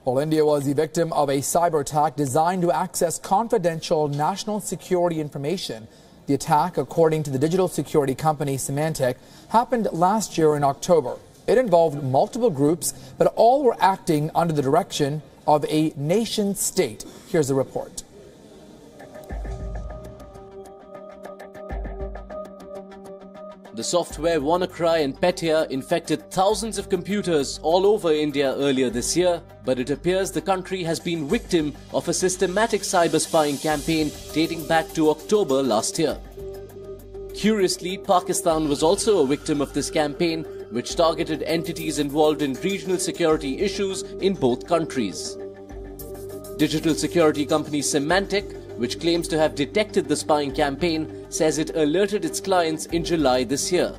Well, India was the victim of a cyber attack designed to access confidential national security information. The attack, according to the digital security company Symantec, happened last year in October. It involved multiple groups, but all were acting under the direction of a nation state. Here's the report. The software WannaCry and Petya infected thousands of computers all over India earlier this year, but it appears the country has been victim of a systematic cyber spying campaign dating back to October last year. Curiously, Pakistan was also a victim of this campaign, which targeted entities involved in regional security issues in both countries. Digital security company Symantec, which claims to have detected the spying campaign, says it alerted its clients in July this year.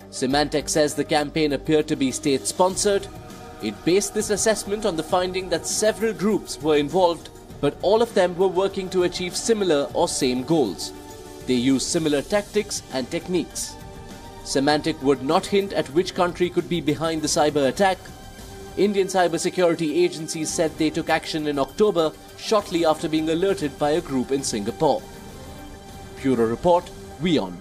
Symantec says the campaign appeared to be state-sponsored. It based this assessment on the finding that several groups were involved, but all of them were working to achieve similar or same goals. They used similar tactics and techniques. Symantec would not hint at which country could be behind the cyber attack. Indian cybersecurity agencies said they took action in October, shortly after being alerted by a group in Singapore. Bureau Report, WION.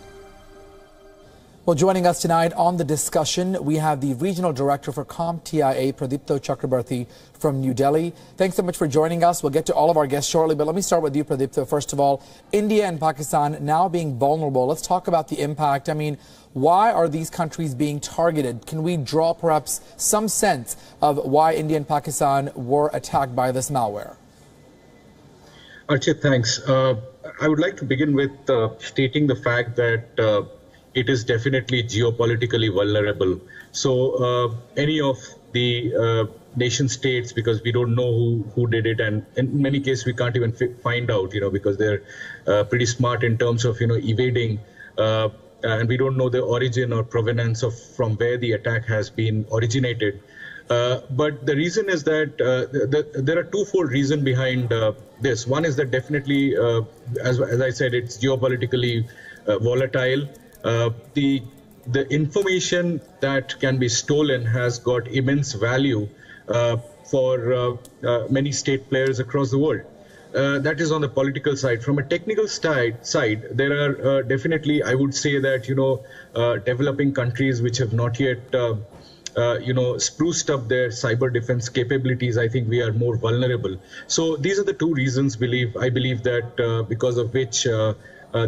Well, joining us tonight on the discussion, we have the Regional Director for CompTIA, Pradipto Chakrabarti from New Delhi. Thanks so much for joining us. We'll get to all of our guests shortly, but let me start with you, Pradipto. First of all, India and Pakistan now being vulnerable. Let's talk about the impact. I mean, why are these countries being targeted? Can we draw perhaps some sense of why India and Pakistan were attacked by this malware? Archit, thanks. I would like to begin with stating the fact that it is definitely geopolitically vulnerable. So any of the nation states, because we don't know who did it, and in many cases we can't even find out, because they're pretty smart in terms of, evading, and we don't know the origin or provenance of from where the attack has been originated. But the reason is that there are twofold reasons behind this. One is that definitely, as I said, it's geopolitically volatile. The information that can be stolen has got immense value for many state players across the world. That is on the political side. From a technical side, there are definitely, I would say that, developing countries which have not yet, spruced up their cyber defense capabilities. I think we are more vulnerable. So these are the two reasons I believe that because of which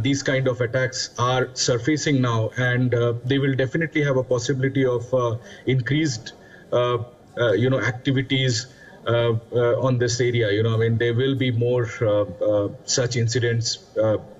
these kind of attacks are surfacing now, and they will definitely have a possibility of increased, activities on this area. There will be more such incidents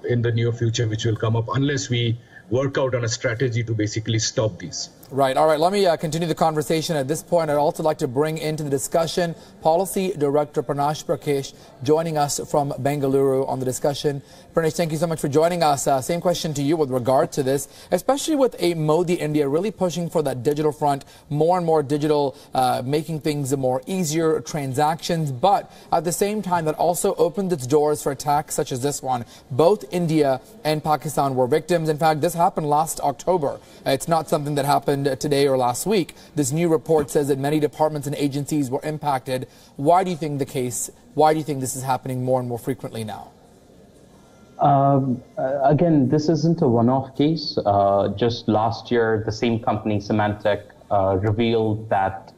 in the near future which will come up unless we work out on a strategy to basically stop these. Right. All right. Let me continue the conversation. At this point, I'd also like to bring into the discussion Policy Director Pranash Prakash joining us from Bengaluru on the discussion. Pranash, thank you so much for joining us. Same question to you with regard to this, especially with a Modi India really pushing for that digital front, more and more digital, making things more easier transactions. But at the same time, that also opened its doors for attacks such as this one. Both India and Pakistan were victims. In fact, this happened last October. It's not something that happened today or last week. This new report says that many departments and agencies were impacted. Why do you think the case? Why do you think this is happening more and more frequently now? Again, this isn't a one-off case. Just last year, the same company, Symantec, revealed that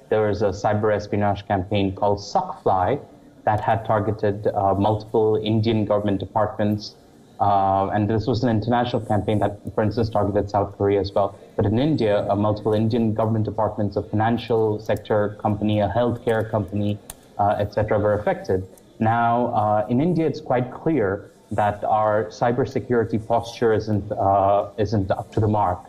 there was a cyber espionage campaign called Suckfly that had targeted multiple Indian government departments. And this was an international campaign that, for instance, targeted South Korea as well. But in India, multiple Indian government departments, a financial sector company, a healthcare company, etc., were affected. Now, in India, it's quite clear that our cybersecurity posture isn't up to the mark.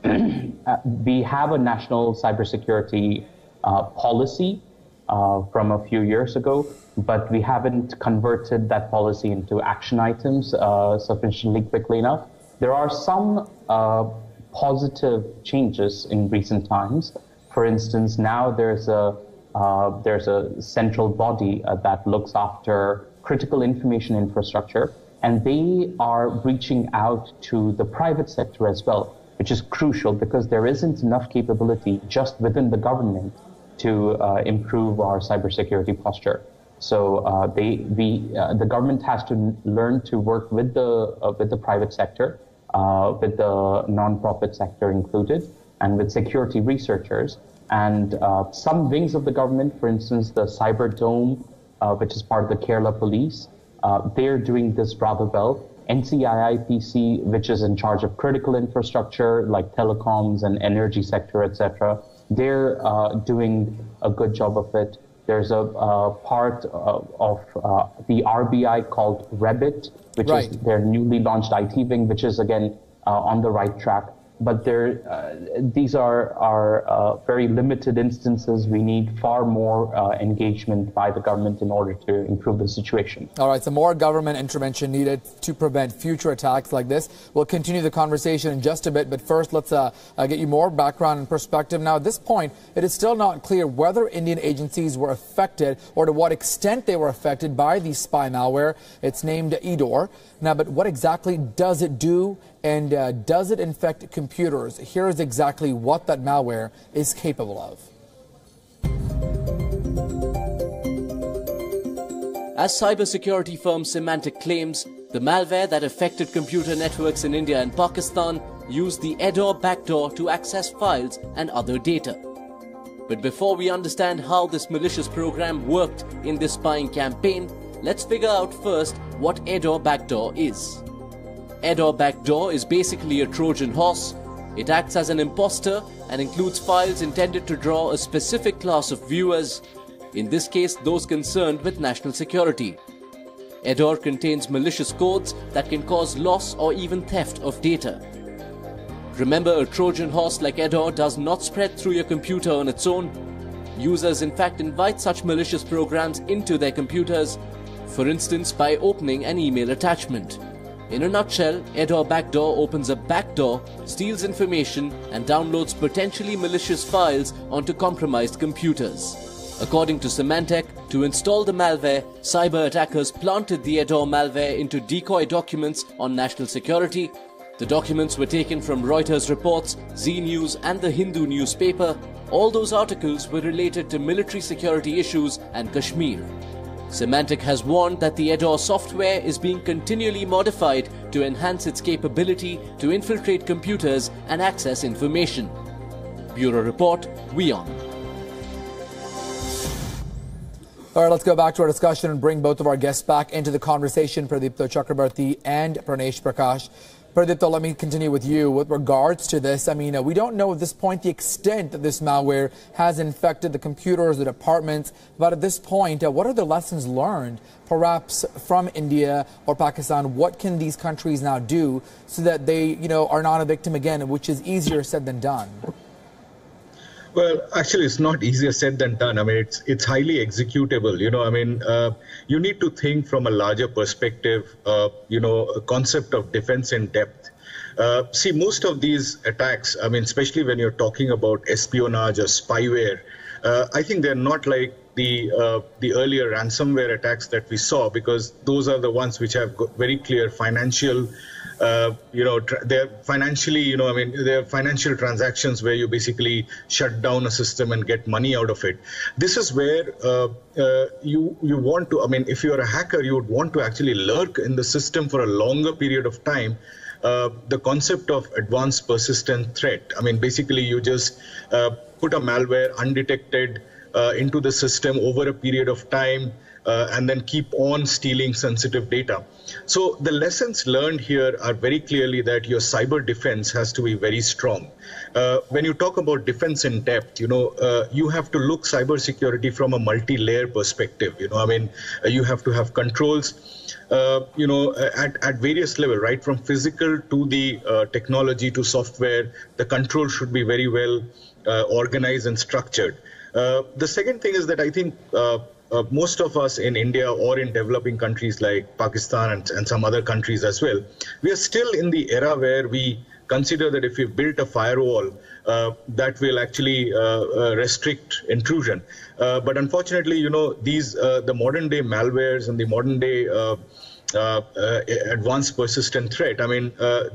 We have a national cybersecurity policy from a few years ago, but we haven't converted that policy into action items sufficiently quickly enough. There are some positive changes in recent times. For instance, now there's a central body that looks after critical information infrastructure, and they are reaching out to the private sector as well, which is crucial because there isn't enough capability just within the government to improve our cybersecurity posture. So the government has to learn to work with the private sector, with the non-profit sector included, and with security researchers. And some wings of the government, for instance, the Cyber Dome, which is part of the Kerala Police, they're doing this rather well. NCIIPC, which is in charge of critical infrastructure like telecoms and energy sector, etc., they're doing a good job of it. There's a part of the RBI called Rebit, which is their newly launched IT wing, which is again on the right track. But these are very limited instances. We need far more engagement by the government in order to improve the situation. All right, so more government intervention needed to prevent future attacks like this. We'll continue the conversation in just a bit, but first let's get you more background and perspective. Now, at this point, it is still not clear whether Indian agencies were affected or to what extent they were affected by the spy malware. It's named EDOR. Now, but what exactly does it do? And does it infect computers? Here is exactly what that malware is capable of. As cybersecurity firm Symantec claims, the malware that affected computer networks in India and Pakistan used the EDOR backdoor to access files and other data. But before we understand how this malicious program worked in this spying campaign, let's figure out first what EDOR backdoor is. EDOR backdoor is basically a Trojan horse. It acts as an imposter and includes files intended to draw a specific class of viewers, in this case those concerned with national security. EDOR contains malicious codes that can cause loss or even theft of data. Remember, a Trojan horse like EDOR does not spread through your computer on its own. Users in fact invite such malicious programs into their computers, for instance by opening an email attachment. In a nutshell, EDOR backdoor opens a backdoor, steals information and downloads potentially malicious files onto compromised computers. According to Symantec, to install the malware, cyber attackers planted the EDOR malware into decoy documents on national security. The documents were taken from Reuters reports, Z News and the Hindu newspaper. All those articles were related to military security issues and Kashmir. Symantec has warned that the EDOR software is being continually modified to enhance its capability to infiltrate computers and access information. Bureau Report, WION. All right, let's go back to our discussion and bring both of our guests back into the conversation, Pradipto Chakrabarti and Pranesh Prakash. Pradipto, let me continue with you with regards to this. I mean, we don't know at this point the extent that this malware has infected the computers, the departments. But at this point, what are the lessons learned, perhaps from India or Pakistan? What can these countries now do so that they, are not a victim again, which is easier said than done? Well, actually, it's not easier said than done. I mean, it's highly executable. You need to think from a larger perspective, a concept of defense in depth. See, most of these attacks, I mean, especially when you're talking about espionage or spyware, I think they're not like the earlier ransomware attacks that we saw, because those are the ones which have very clear financial they're financially, they're financial transactions where you basically shut down a system and get money out of it. This is where you want to, if you're a hacker, you would want to actually lurk in the system for a longer period of time. The concept of advanced persistent threat. Basically you just put a malware undetected into the system over a period of time, and then keep on stealing sensitive data. So the lessons learned here are very clearly that your cyber defense has to be very strong. When you talk about defense in depth, you have to look cybersecurity from a multi-layer perspective. You have to have controls, at various levels, right from physical to the technology to software. The control should be very well organized and structured. The second thing is that I think most of us in India or in developing countries like Pakistan and some other countries as well, we are still in the era where we consider that if we built a firewall, that will actually restrict intrusion. But unfortunately, the modern day malwares and the modern day advanced persistent threat,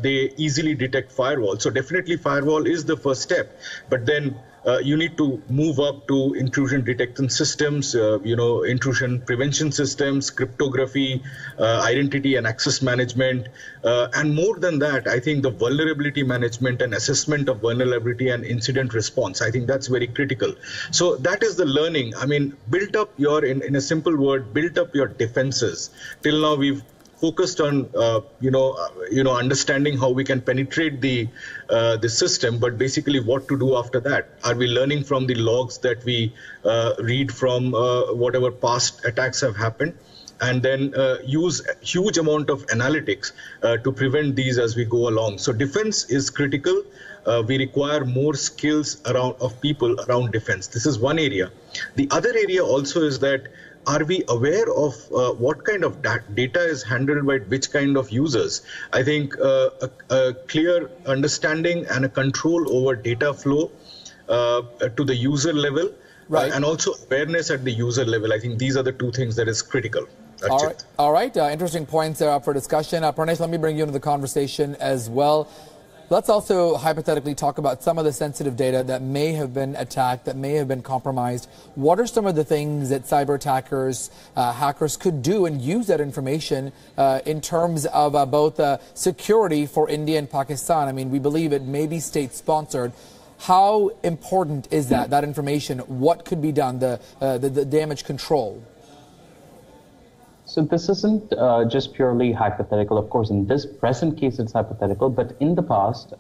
they easily detect firewall. So definitely firewall is the first step. But then you need to move up to intrusion detection systems, intrusion prevention systems, cryptography, identity and access management. And more than that, I think the vulnerability management and assessment of vulnerability and incident response, I think that's very critical. So that is the learning. I mean, built up your, in a simple word, built up your defenses. Till now, we've focused on understanding how we can penetrate the system, but basically what to do after that. Are we learning from the logs that we read from whatever past attacks have happened, and then use a huge amount of analytics to prevent these as we go along? So defense is critical. We require more skills of people around defense. This is one area. The other area also is that, are we aware of what kind of data is handled by which kind of users? I think a clear understanding and a control over data flow to the user level, right, and also awareness at the user level. I think these are the two things that is critical. All right. Interesting points there up for discussion. Pranesh, let me bring you into the conversation as well. Let's also hypothetically talk about some of the sensitive data that may have been attacked, that may have been compromised. What are some of the things that cyber attackers, hackers could do and use that information in terms of both security for India and Pakistan? I mean, we believe it may be state-sponsored. How important is that information? What could be done, the damage control? So this isn't just purely hypothetical. Of course, in this present case, it's hypothetical. But in the past,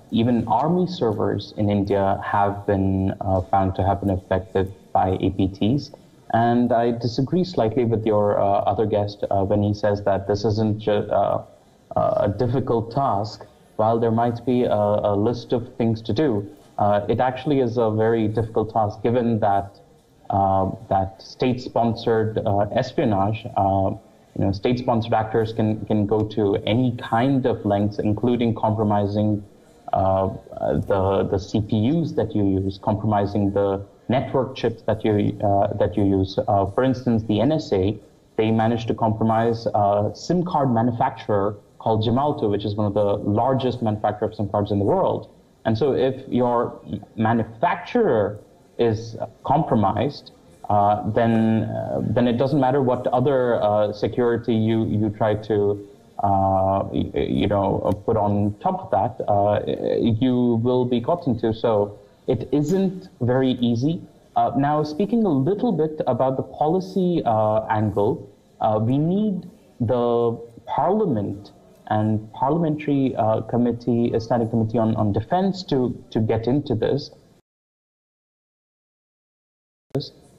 even army servers in India have been found to have been affected by APTs. And I disagree slightly with your other guest when he says that this isn't just a difficult task. While there might be a list of things to do, it actually is a very difficult task, given that that state-sponsored espionage, state-sponsored actors can go to any kind of lengths, including compromising the CPUs that you use, compromising the network chips that you use. For instance, the NSA, they managed to compromise a SIM card manufacturer called Gemalto, which is one of the largest manufacturers of SIM cards in the world. And so if your manufacturer is compromised, then it doesn't matter what other security you try to put on top of that, you will be got into. So it isn't very easy. Now, speaking a little bit about the policy angle, we need the Parliament and Parliamentary Committee, a Standing Committee on Defense to get into this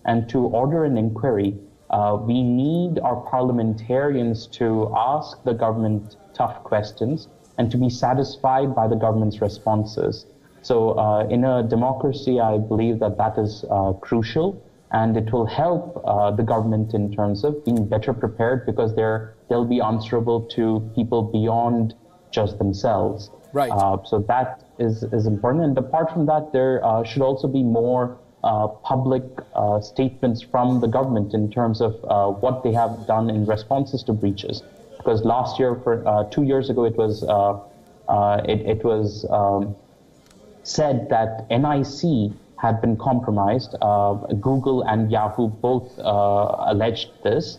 and to order an inquiry. We need our parliamentarians to ask the government tough questions and to be satisfied by the government's responses. So in a democracy, I believe that is crucial, and it will help the government in terms of being better prepared, because they'll be answerable to people beyond just themselves. Right. So that is important. And apart from that, there should also be more public statements from the government in terms of what they have done in responses to breaches. Because last year, 2 years ago, it was said that NIC had been compromised. Google and Yahoo both alleged this.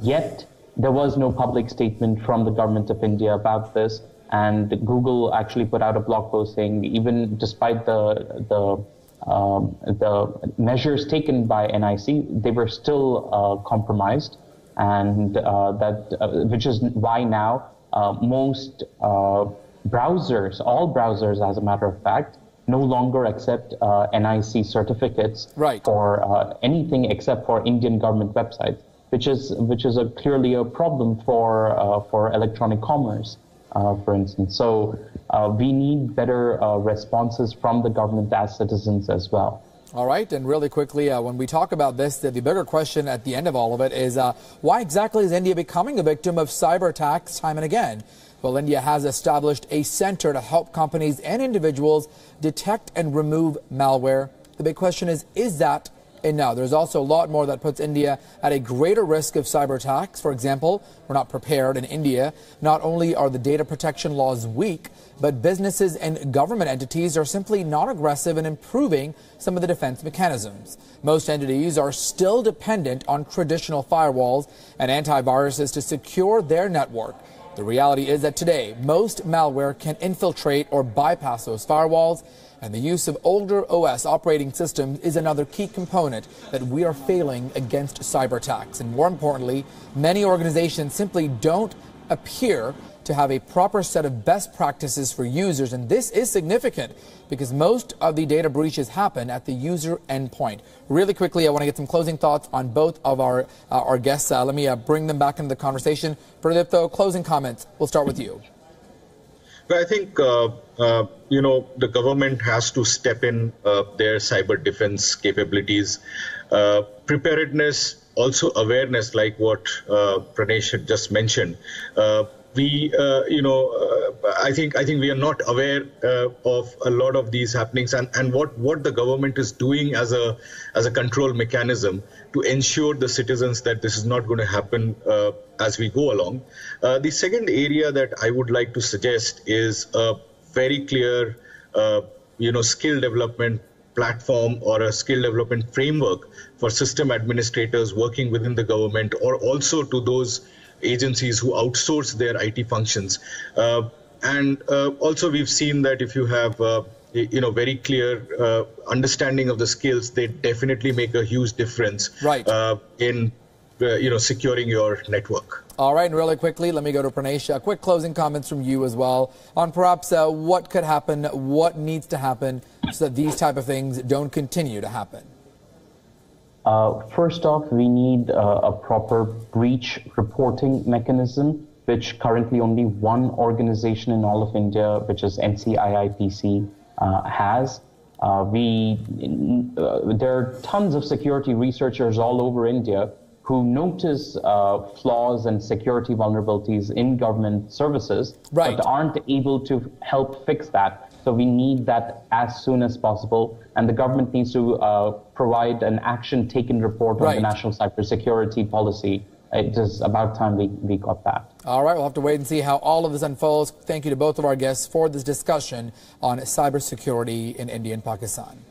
Yet there was no public statement from the government of India about this. And Google actually put out a blog post saying, even despite the measures taken by NIC, they were still compromised, and which is why now most browsers, all browsers as a matter of fact, no longer accept NIC certificates for anything except for Indian government websites, which is clearly a problem for electronic commerce. For instance. So we need better responses from the government as citizens as well. All right. And really quickly, when we talk about this, the bigger question at the end of all of it is why exactly is India becoming a victim of cyber attacks time and again? Well, India has established a center to help companies and individuals detect and remove malware. The big question is that enough. There's also a lot more that puts India at a greater risk of cyber attacks. For example, we're not prepared in India. Not only are the data protection laws weak, but businesses and government entities are simply not aggressive in improving some of the defense mechanisms. Most entities are still dependent on traditional firewalls and antiviruses to secure their network. The reality is that today, most malware can infiltrate or bypass those firewalls, and the use of older OS operating systems is another key component that we are failing against cyber attacks. And more importantly, many organizations simply don't appear to have a proper set of best practices for users, and this is significant because most of the data breaches happen at the user endpoint. Really quickly, I want to get some closing thoughts on both of our guests. Let me bring them back into the conversation. Pradeep, though, closing comments. We'll start with you. Well, I think, the government has to step in their cyber defense capabilities, preparedness, also awareness, like what Pranesh had just mentioned. I think we are not aware of a lot of these happenings, and what the government is doing as a control mechanism to ensure the citizens that this is not going to happen as we go along. The second area that I would like to suggest is a very clear, skill development platform or a skill development framework for system administrators working within the government, or also to those agencies who outsource their IT functions. Also we've seen that if you have very clear understanding of the skills, they definitely make a huge difference in securing your network. All right, and really quickly, let me go to Pranesh. Quick closing comments from you as well on perhaps what could happen, what needs to happen so that these type of things don't continue to happen. First off, we need a proper breach reporting mechanism, which currently only one organization in all of India, which is NCIIPC, has. There are tons of security researchers all over India who notice flaws and security vulnerabilities in government services, but aren't able to help fix that. So we need that as soon as possible, and the government needs to provide an action-taken report on the national cybersecurity policy. It is about time we got that. All right, we'll have to wait and see how all of this unfolds. Thank you to both of our guests for this discussion on cybersecurity in India and Pakistan.